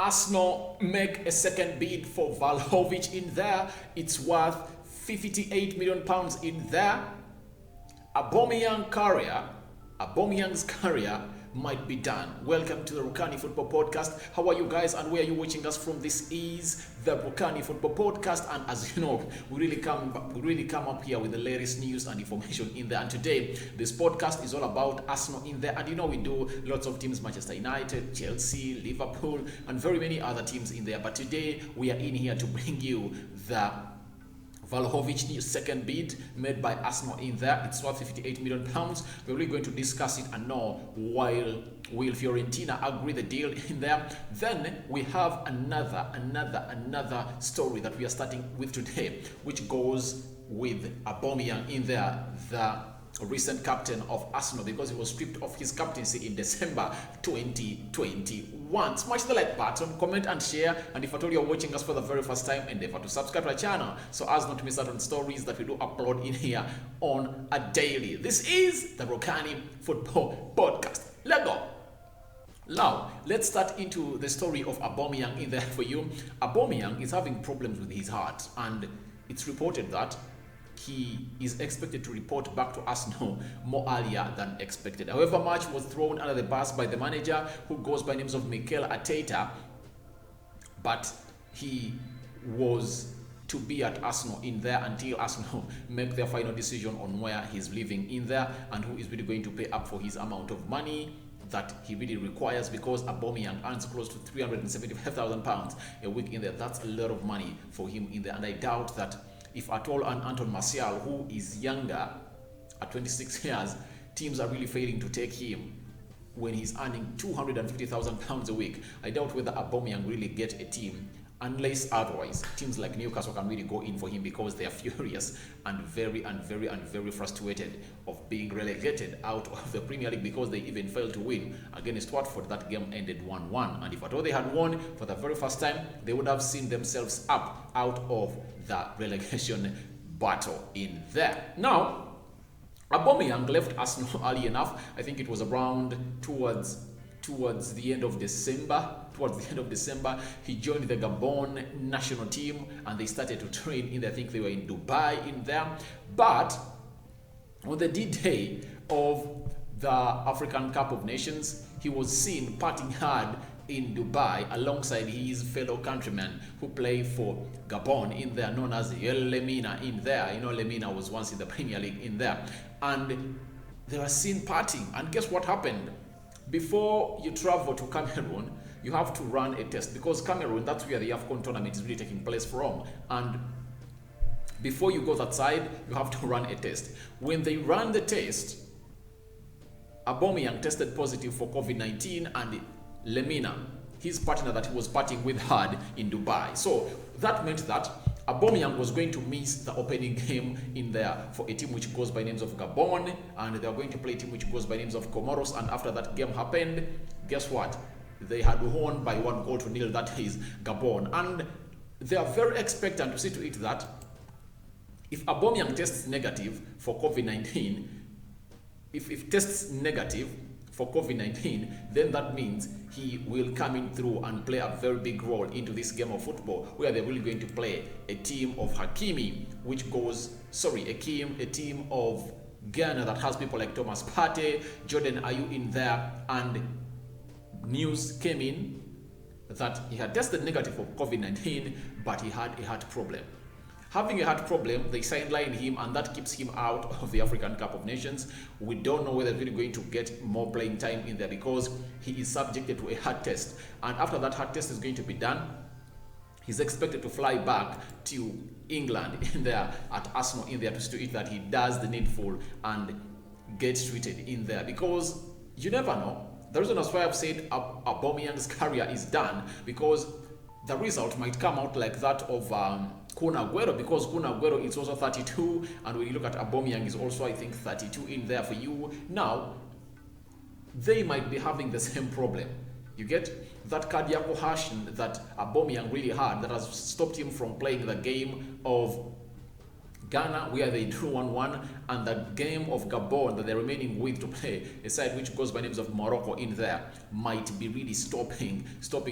Arsenal make a second bid for Vlahovic in there. It's worth £58 million in there. Aubameyang's career might be done. Welcome to the Rokani Football Podcast. How are you guys and where are you watching us from? This is the Rokani Football Podcast, and as you know, we really come up here with the latest news and information in there. And today, this podcast is all about Arsenal in there. And you know, we do lots of teams: Manchester United, Chelsea, Liverpool, and very many other teams in there. But today, we are in here to bring you the Vlahovic new second bid made by Arsenal in there. It's worth £58 million. We're really going to discuss it and know will Fiorentina agree the deal in there. Then we have another story that we are starting with today, which goes with Aubameyang in there, the recent captain of Arsenal, because he was stripped of his captaincy in December 2021. Smash the like button, comment and share, and if at all you're watching us for the very first time, endeavor to subscribe to our channel so as not to miss out on stories that we do upload in here on a daily. This is the Rokani Football Podcast. Let's go. Now, let's start into the story of Aubameyang in there for you. Aubameyang is having problems with his heart, and it's reported that he is expected to report back to Arsenal more earlier than expected. However, much was thrown under the bus by the manager, who goes by names of Mikel Arteta, but he was to be at Arsenal in there until Arsenal make their final decision on where he's living in there and who is really going to pay up for his amount of money that he really requires, because Aubameyang earns close to £375,000 a week in there. That's a lot of money for him in there, and I doubt that if at all an Anton Martial, who is younger at 26 years, teams are really failing to take him when he's earning £250,000 a week. I doubt whether Aubameyang really get a team, unless otherwise teams like Newcastle can really go in for him, because they are furious and very frustrated of being relegated out of the Premier League, because they even failed to win against Watford. That game ended 1-1, and if at all they had won for the very first time, they would have seen themselves up out of the relegation battle in there. Now, Aubameyang left Arsenal early enough. I think it was around towards the end of December. He joined the Gabon national team and they started to train in there. I think they were in Dubai in there. But on the D-Day of the African Cup of Nations, he was seen partying hard in Dubai alongside his fellow countrymen who play for Gabon in there, known as Lemina in there. You know, Lemina was once in the Premier League in there. And they were seen partying. And guess what happened? Before you travel to Cameroon, you have to run a test, because Cameroon, that's where the AFCON tournament is really taking place from. And before you go that side, you have to run a test. When they ran the test, Aubameyang tested positive for COVID-19, and Lemina, his partner that he was partying with, hard in Dubai. So that meant that Aubameyang was going to miss the opening game in there for a team which goes by names of Gabon, and they are going to play a team which goes by names of Comoros. And after that game happened, guess what? They had won by 1-0. That is Gabon, and they are very expectant to see to it that if Aubameyang tests negative for COVID-19, if tests negative for COVID-19, then that means he will come in through and play a very big role into this game of football, where they're really going to play a team of Hakimi, a team of Ghana that has people like Thomas Partey, Jordan Ayew in there, and news came in that he had tested negative for COVID-19, but he had a heart problem. Having a heart problem, they sideline him, and that keeps him out of the African Cup of Nations. We don't know whether he's really going to get more playing time in there, because he is subjected to a heart test. And after that heart test is going to be done, he's expected to fly back to England in there at Arsenal in there to see to it that he does the needful and gets treated in there, because you never know. The reason that's why I've said Aubameyang's career is done, because the result might come out like that of Kun Aguero, because Kun Aguero is also 32, and when you look at Aubameyang, is also, I think, 32 in there for you. Now, they might be having the same problem. You get that cardiac cohesion that Aubameyang really had, that has stopped him from playing the game of Ghana, where they drew 1-1, and the game of Gabon that they're remaining with to play, a side which goes by names of Morocco in there, might be really stopping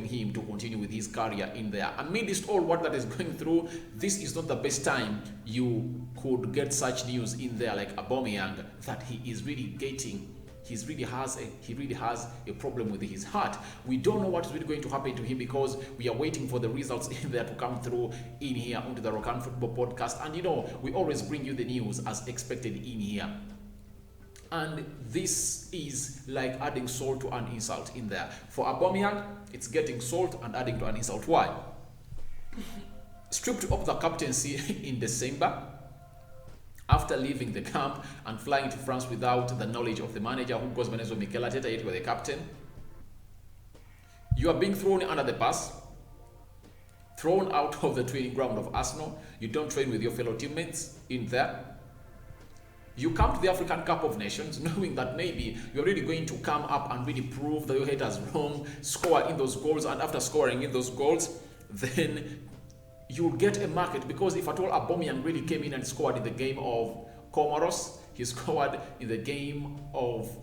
him to continue with his career in there. Amidst all what that is going through, this is not the best time you could get such news in there like Aubameyang, that he really has a problem with his heart. We don't know what is really going to happen to him because we are waiting for the results in there to come through in here onto the Rokani Football Podcast. And we always bring you the news as expected in here. And this is like adding salt to an insult in there. For Aubameyang, it's getting salt and adding to an insult. Why? Stripped of the captaincy in December, after leaving the camp and flying to France without the knowledge of the manager, who goes by the name of Mikel Arteta, yet with the captain. You are being thrown under the bus, thrown out of the training ground of Arsenal. You don't train with your fellow teammates in there. You come to the African Cup of Nations knowing that maybe you're really going to come up and really prove that your haters wrong, score in those goals, and after scoring in those goals, then you'll get a market, because if at all Aubameyang really came in and scored in the game of Comoros, he scored in the game of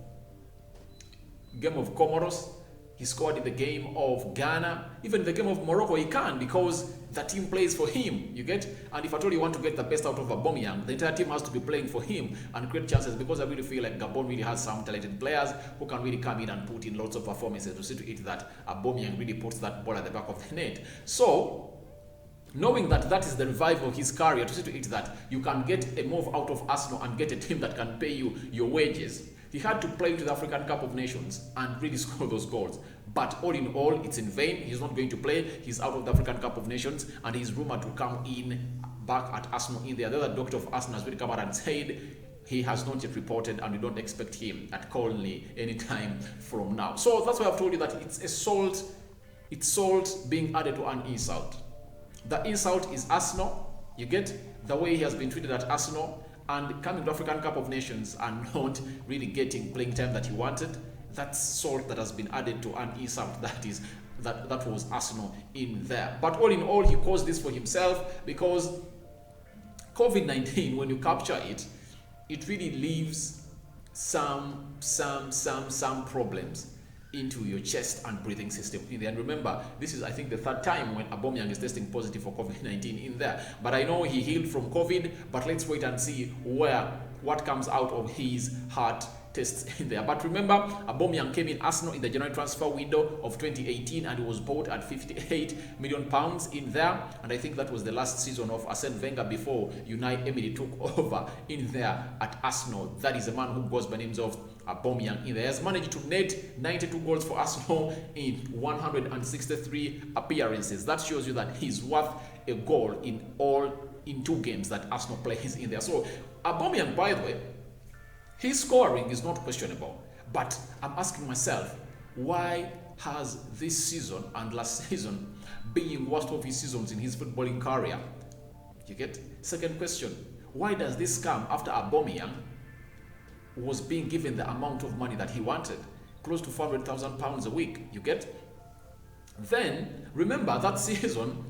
Comoros, he scored in the game of Ghana, even in the game of Morocco he can, because the team plays for him, you get? And if at all you want to get the best out of Aubameyang, the entire team has to be playing for him and create chances, because I really feel like Gabon really has some talented players who can really come in and put in lots of performances to see to it that Aubameyang really puts that ball at the back of the net. So, knowing that that is the revival of his career, to see to it that you can get a move out of Arsenal and get a team that can pay you your wages, he had to play to the African Cup of Nations and really score those goals. But all in all, it's in vain. He's not going to play. He's out of the African Cup of Nations, and he's rumored to come in back at Arsenal in there. The other doctor of Arsenal has really come out and said he has not yet reported, and we don't expect him at Colney anytime from now. So that's why I've told you that it's salt being added to an insult. The insult is Arsenal, you get, the way he has been treated at Arsenal, and coming to African Cup of Nations and not really getting playing time that he wanted. That's salt that has been added to an insult that was Arsenal in there. But all in all, he caused this for himself, because COVID-19, when you capture it, it really leaves some problems into your chest and breathing system in there. And remember, this is, I think, the third time when Aubameyang is testing positive for COVID-19 in there. But I know he healed from COVID, but let's wait and see what comes out of his heart tests in there. But remember, Aubameyang came in Arsenal in the January transfer window of 2018, and he was bought at £58 million in there. And I think that was the last season of Arsene Wenger before Unai Emery took over in there at Arsenal. That is a man who goes by names of Aubameyang in there. He has managed to net 92 goals for Arsenal in 163 appearances. That shows you that he's worth a goal in 2 games that Arsenal plays in there. So Aubameyang, by the way, his scoring is not questionable, but I'm asking myself, why has this season and last season been worst of his seasons in his footballing career? You get? Second question, why does this come after Aubameyang was being given the amount of money that he wanted, close to £400,000 a week? You get? Then, remember that season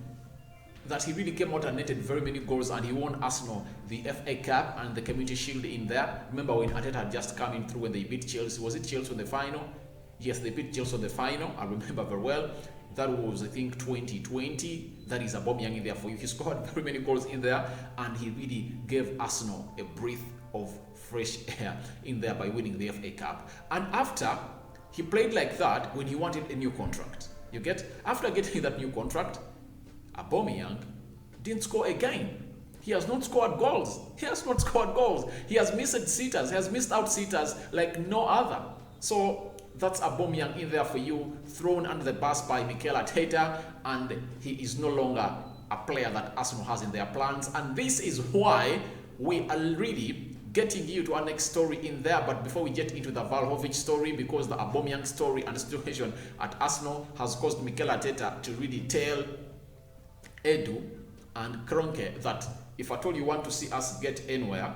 that he really came out and netted very many goals, and he won Arsenal the FA Cup and the Community Shield in there. Remember when Arteta had just come in through when they beat Chelsea? Was it Chelsea in the final? Yes, they beat Chelsea in the final. I remember very well. That was, I think, 2020. That is Aubameyang in there for you. He scored very many goals in there, and he really gave Arsenal a breath of fresh air in there by winning the FA Cup. And after, he played like that when he wanted a new contract. You get? After getting that new contract, Aubameyang didn't score again. He has not scored goals. He has not scored goals. He has missed sitters. He has missed out sitters like no other. So that's Aubameyang in there for you, thrown under the bus by Mikel Arteta, and he is no longer a player that Arsenal has in their plans. And this is why we are really getting you to our next story in there. But before we get into the Vlahovic story, because the Aubameyang story and situation at Arsenal has caused Mikel Arteta to really tell Edu and Kroenke that if at all you want to see us get anywhere,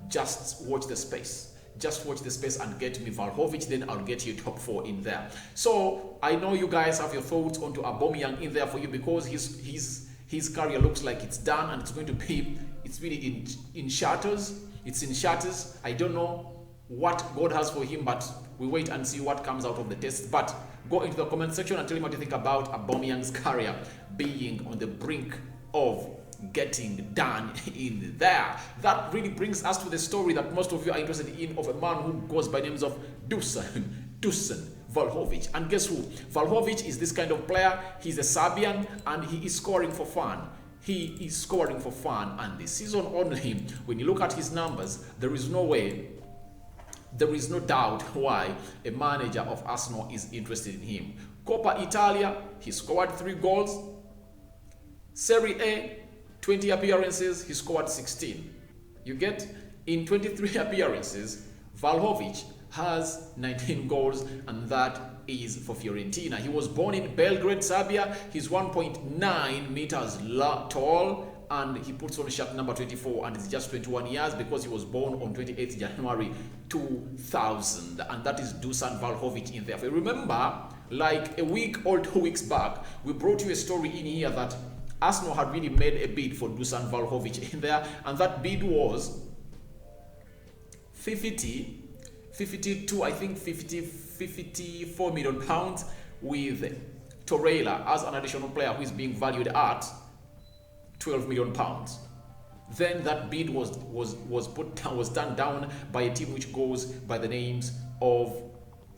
just watch the space. just watch the space and get me Vlahovic, then I'll get you top 4 in there. So I know you guys have your thoughts onto Aubameyang in there for you, because his career looks like it's done, and it's going to be, it's really in shatters. It's in shatters. I don't know what God has for him, but we wait and see what comes out of the test. But go into the comment section and tell me what you think about Aubameyang's career being on the brink of getting done in there. That really brings us to the story that most of you are interested in, of a man who goes by names of Dusan Vlahovic. And guess who? Vlahovic is this kind of player. He's a Serbian, and he is scoring for fun. He is scoring for fun, and this season only, when you look at his numbers, there is no way, there is no doubt why a manager of Arsenal is interested in him. Coppa Italia, he scored 3 goals. Serie A, 20 appearances, he scored 16. You get? In 23 appearances, Vlahovic has 19 goals, and that is for Fiorentina. He was born in Belgrade, Serbia. He's 1.9 meters tall, and he puts on shirt number 24, and it's just 21 years because he was born on 28th January 2000, and that is Dusan Vlahovic in there. If you remember, like a week or 2 weeks back, we brought you a story in here that Arsenal had really made a bid for Dusan Vlahovic in there, and that bid was 52, I think 54 million pounds, with Torreira as an additional player who is being valued at 12 million pounds. Then that bid was done down by a team which goes by the names of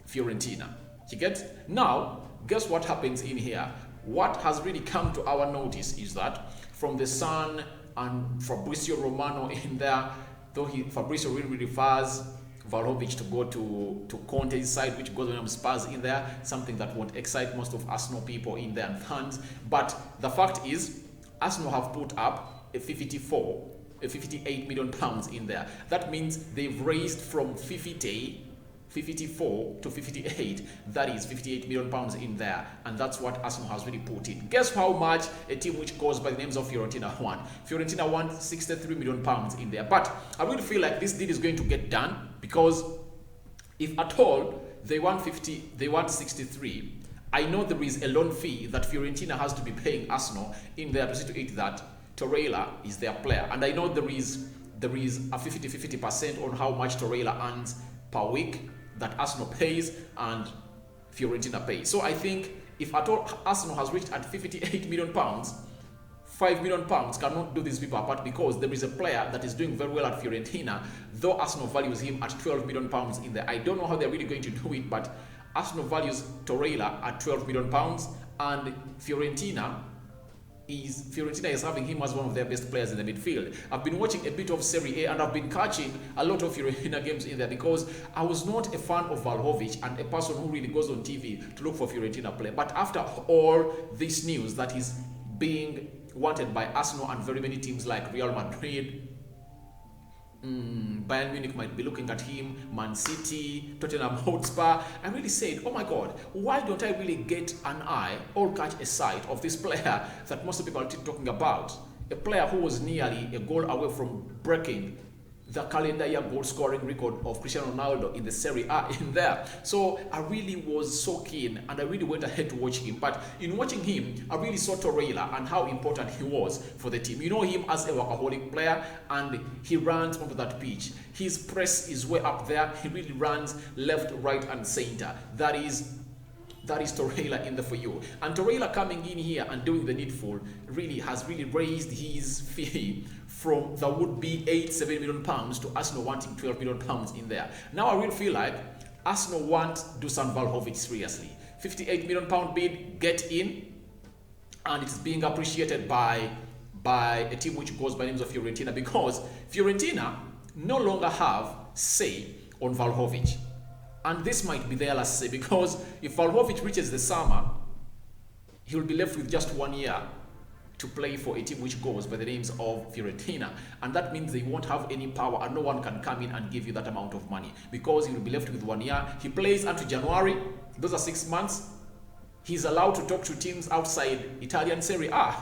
Fiorentina. You get? Now, guess what happens in here? What has really come to our notice is that from the Sun and Fabrizio Romano in there, though Fabrizio really refers Vlahovic to go to Conte's side, which goes on Spurs in there, something that won't excite most of Arsenal people in there and fans. But the fact is, Arsenal have put up a 58 million pounds in there. That means they've raised from 54 to 58, that is 58 million pounds in there, and that's what Arsenal has really put in. Guess how much a team which goes by the names of Fiorentina won? Fiorentina won 63 million pounds in there. But I really feel like this deal is going to get done, because if at all they want 63, I know there is a loan fee that Fiorentina has to be paying Arsenal in there to see to it that Torreira is their player, and I know there is a 50% on how much Torreira earns per week that Arsenal pays and Fiorentina pays. So I think if at all Arsenal has reached at 58 million pounds, 5 million pounds cannot do these people apart, because there is a player that is doing very well at Fiorentina, though Arsenal values him at 12 million pounds in there. I don't know how they're really going to do it, but Arsenal values Torreira at 12 million pounds, and Fiorentina is having him as one of their best players in the midfield. I've been watching a bit of Serie A, and I've been catching a lot of Fiorentina games in there, because I was not a fan of Vlahovic and a person who really goes on TV to look for Fiorentina play. But after all this news that he's being wanted by Arsenal and very many teams like Real Madrid, Bayern Munich might be looking at him, Man City, Tottenham Hotspur, I really said, oh my God, why don't I really get an eye or catch a sight of this player that most people are talking about? A player who was nearly a goal away from breaking the calendar year goal scoring record of Cristiano Ronaldo in the Serie A in there. So I really was so keen, and I really went ahead to watch him. But in watching him, I really saw Torreira and how important he was for the team. You know him as a workaholic player, and he runs onto that pitch. His press is way up there. He really runs left, right, and center. That is Torreira in there for you. And Torreira coming in here and doing the needful really has really raised his fee from the would-be 7 million pounds to Arsenal wanting 12 million pounds in there. Now I really feel like Arsenal want Dusan Vlahovic seriously. 58 million pound bid, get in, and it's being appreciated by a team which goes by names of Fiorentina, because Fiorentina no longer have say on Vlahovic. And this might be their last say, because if Vlahovic reaches the summer, he will be left with just 1 year to play for a team which goes by the names of Fiorentina, and that means they won't have any power, and no one can come in and give you that amount of money, because he will be left with 1 year. He plays until January. Those are 6 months. He's allowed to talk to teams outside Italian Serie A.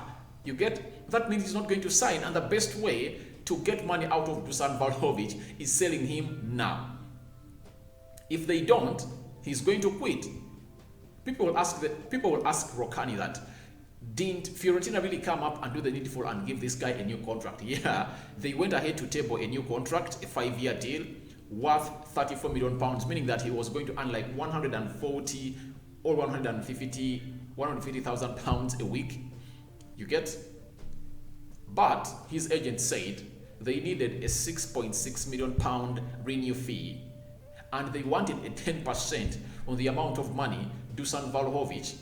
You get? That means he's not going to sign, and the best way to get money out of Dusan Vlahovic is selling him now. If they don't, he's going to quit. People will ask Rokani that, didn't Fiorentina really come up and do the needful and give this guy a new contract? Yeah, they went ahead to table a new contract, a 5-year deal worth 34 million pounds, meaning that he was going to earn like 140 or 150,000 pounds a week. You get? But his agent said they needed a 6.6 million pound renew fee, and they wanted a 10% on the amount of money Dusan Vlahovic,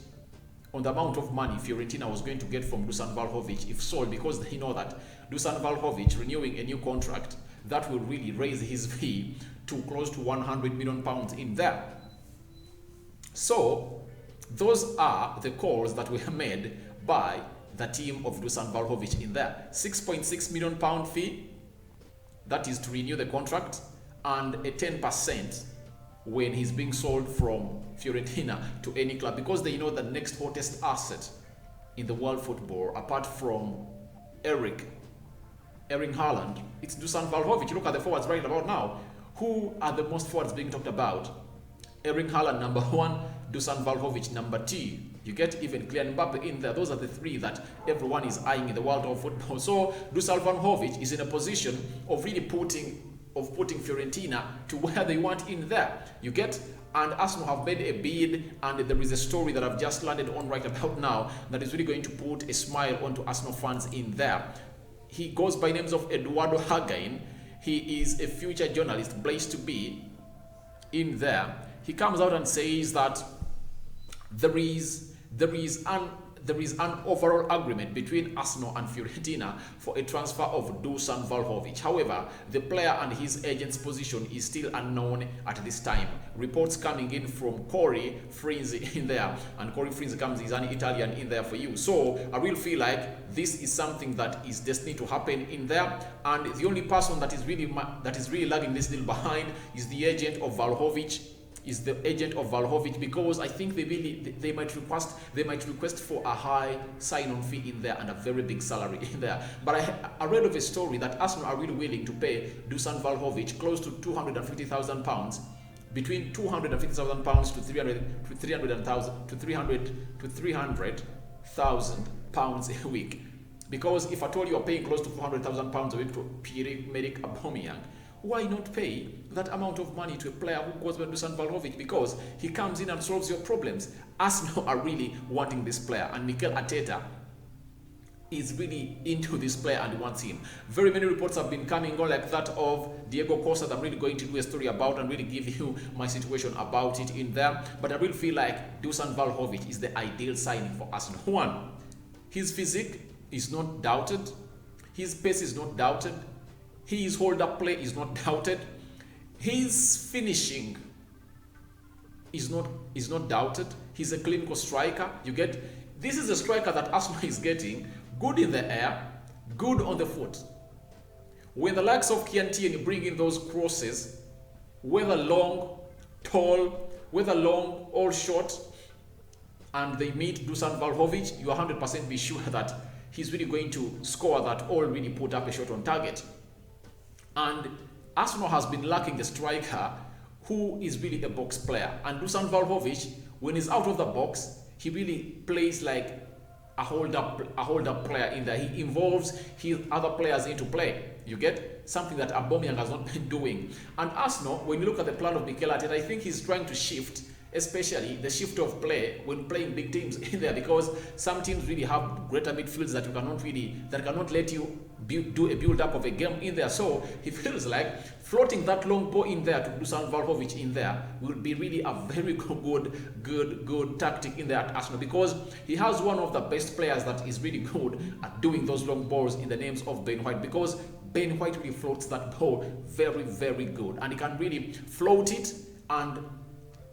on the amount of money Fiorentina was going to get from Dusan Vlahovic if sold, because they know that Dusan Vlahovic renewing a new contract, that will really raise his fee to close to 100 million pounds in there. So those are the calls that were made by the team of Dusan Vlahovic in there. 6.6 million pound fee, that is to renew the contract, and a 10% when he's being sold from Fiorentina to any club, because they know the next hottest asset in the world football, apart from erling Haaland, it's Dusan Vlahovic. Look at the forwards right about now. Who are the most forwards being talked about? Erling Haaland number 1, Dusan Vlahovic number 2. You get even Kylian Mbappe in there. Those are the three that everyone is eyeing in the world of football. So Dusan Vlahovic is in a position of really putting Fiorentina to where they want in there. You get? And Arsenal have made a bid, and there is a story that I've just landed on right about now that is really going to put a smile onto Arsenal fans in there. He goes by names of Eduardo. He is a future journalist, placed to be in there. He comes out and says that there is an overall agreement between Arsenal and Fiorentina for a transfer of Dusan Vlahovic. However, the player and his agent's position is still unknown at this time. Reports coming in from Corey Frinzi in there, and Corey Frinzi is an Italian in there for you. So I really feel like this is something that is destined to happen in there, and the only person that is really lagging this deal behind is the agent of Vlahovic. Because I think they might request for a high sign-on fee in there and a very big salary in there. But I read of a story that Arsenal are really willing to pay Dusan Vlahovic close to 250,000 pounds, between 250,000 pounds to 300,000 pounds a week. Because if at all you are paying close to 400,000 pounds a week to Pierre-Emerick Aubameyang, why not pay that amount of money to a player who goes by Dusan Vlahovic? Because he comes in and solves your problems. Arsenal are really wanting this player, and Mikel Arteta is really into this player and wants him. Very many reports have been coming on like that of Diego Costa that I'm really going to do a story about and really give you my situation about it in there. But I really feel like Dusan Vlahovic is the ideal signing for Arsenal. One, his physique is not doubted. His pace is not doubted. His hold-up play is not doubted. His finishing is not doubted. He's a clinical striker. You get? This is a striker that Arsenal is getting. Good in the air, good on the foot. When the likes of Chianti bring in those crosses, whether long, tall, whether long or short, and they meet Dusan Vlahovic, you 100% be sure that he's really going to score that or really put up a shot on target. And Arsenal has been lacking a striker who is really a box player. And Dusan Vlahovic, when he's out of the box, he really plays like a hold-up player in there. He involves his other players into play. You get? Something that Aubameyang has not been doing. And Arsenal, when you look at the plan of Mikel Arteta, I think he's trying to shift, especially the shift of play when playing big teams in there, because some teams really have greater midfields that cannot let you do a build-up of a game in there. So he feels like floating that long ball in there to Dusan Vlahovic in there will be really a very good tactic in there at Arsenal, because he has one of the best players that is really good at doing those long balls in the names of Ben White, because Ben White really floats that ball very good, and he can really float it and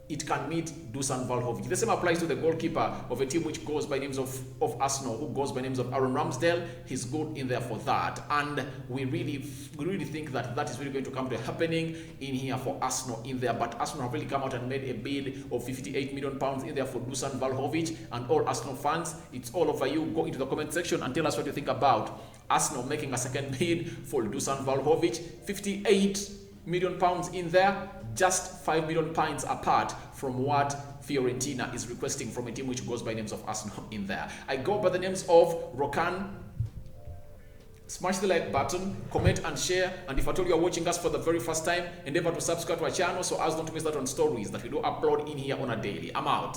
it can meet Dusan Vlahovic. The same applies to the goalkeeper of a team which goes by names of Arsenal, who goes by names of Aaron Ramsdale. He's good in there for that. And we really think that is really going to come to happening in here for Arsenal in there. But Arsenal have really come out and made a bid of 58 million pounds in there for Dusan Vlahovic. And all Arsenal fans, it's all over you. Go into the comment section and tell us what you think about Arsenal making a second bid for Dusan Vlahovic. 58 million pounds in there. just £5 million apart from what Fiorentina is requesting from a team which goes by names of Arsenal in there. I go by the names of Rokani. Smash the like button, comment and share, and if at all you are watching us for the very first time, endeavor to subscribe to our channel so as not to miss out on stories that we do upload in here on a daily. I'm out.